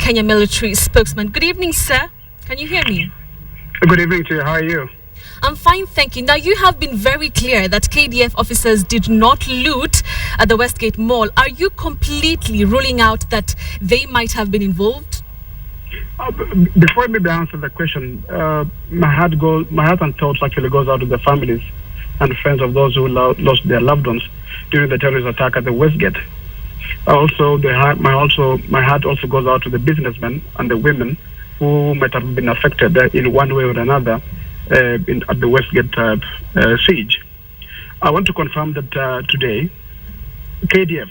Kenya military spokesman. Good evening, sir. Can you hear me? Good evening to you. How are you? I'm fine, thank you. Now, you have been very clear that KDF officers did not loot at the Westgate Mall. Are you completely ruling out that they might have been involved? Before I maybe answer the question, my heart and thoughts actually goes out to the families and friends of those who lost their loved ones during the terrorist attack at the Westgate. Also, my heart also goes out to the businessmen and the women who might have been affected in one way or another at the Westgate siege. I want to confirm that today, KDF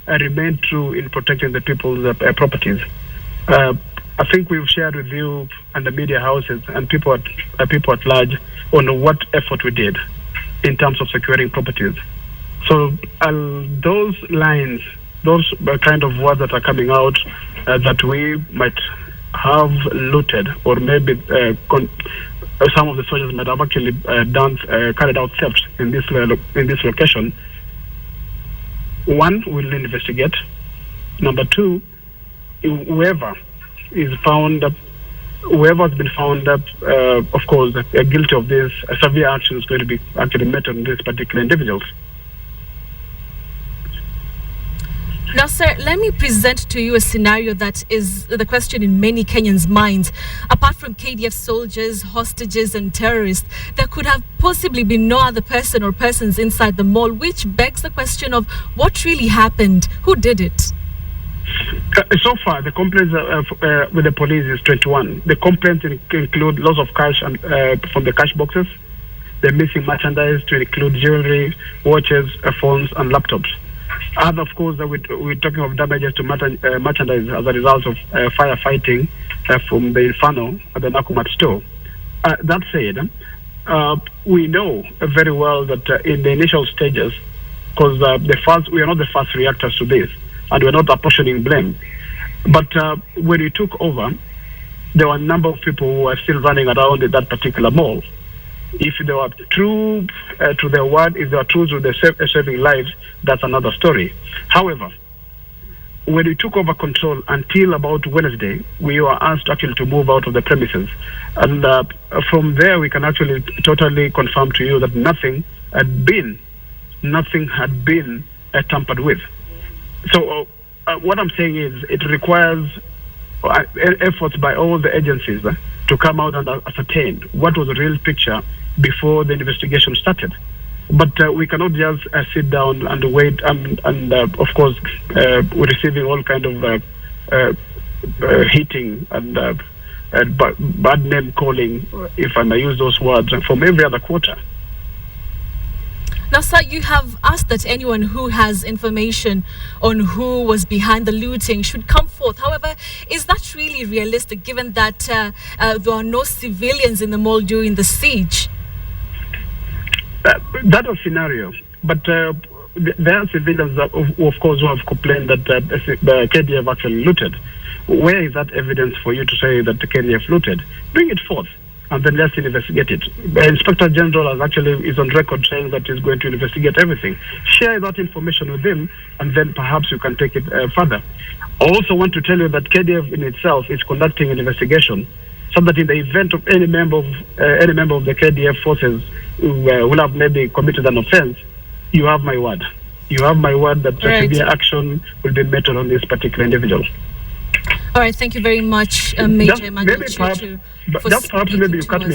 remained true in protecting the people's properties. I think we've shared with you and the media houses and people at large on what effort we did in terms of securing properties. So those lines, those kind of words that are coming out that we might have looted, or maybe some of the soldiers might have actually carried out theft in this location. One, we'll investigate. Number two, whoever has been found up, of course, guilty of this, severe action is going to be actually met on these particular individuals. Now, sir, let me present to you a scenario that is the question in many Kenyans' minds. Apart from KDF soldiers, hostages, and terrorists, there could have possibly been no other person or persons inside the mall, which begs the question of what really happened? Who did it? So far, the complaints with the police is 21. The complaints include loss of cash from the cash boxes, the missing merchandise to include jewelry, watches, phones, and laptops. And of course, we're talking of damages to merchandise as a result of firefighting from the Inferno at the Nakumat store. That said, we know very well that in the initial stages, because we are not the first reactors to this, and we're not apportioning blame. But when we took over, there were a number of people who were still running around in that particular mall. If they were true to their word, if they are true to their saving lives, that's another story. However, when we took over control until about Wednesday, we were asked actually to move out of the premises. And from there, we can actually totally confirm to you that nothing had been tampered with. So what I'm saying is it requires efforts by all the agencies to come out and ascertain what was the real picture before the investigation started. But we cannot just sit down and wait and of course, we're receiving all kind of hitting and bad name calling, if I may use those words, from every other quarter. Now, sir, you have asked that anyone who has information on who was behind the looting should come forth. However, is that really realistic given that there are no civilians in the mall during the siege? That was scenario. But there are civilians that, of course, who have complained that the KDF actually looted. Where is that evidence for you to say that the KDF looted? Bring it forth, and then let's investigate it. The Inspector General is on record saying that he's going to investigate everything. Share that information with him, and then perhaps you can take it further. I also want to tell you that KDF in itself is conducting an investigation, so that in the event of any member of the KDF forces who will have maybe committed an offense, you have my word. You have my word that severe action will be met on this particular individual. All right, thank you very much, Major Emmanuel Chuchu. Perhaps maybe you cut me off.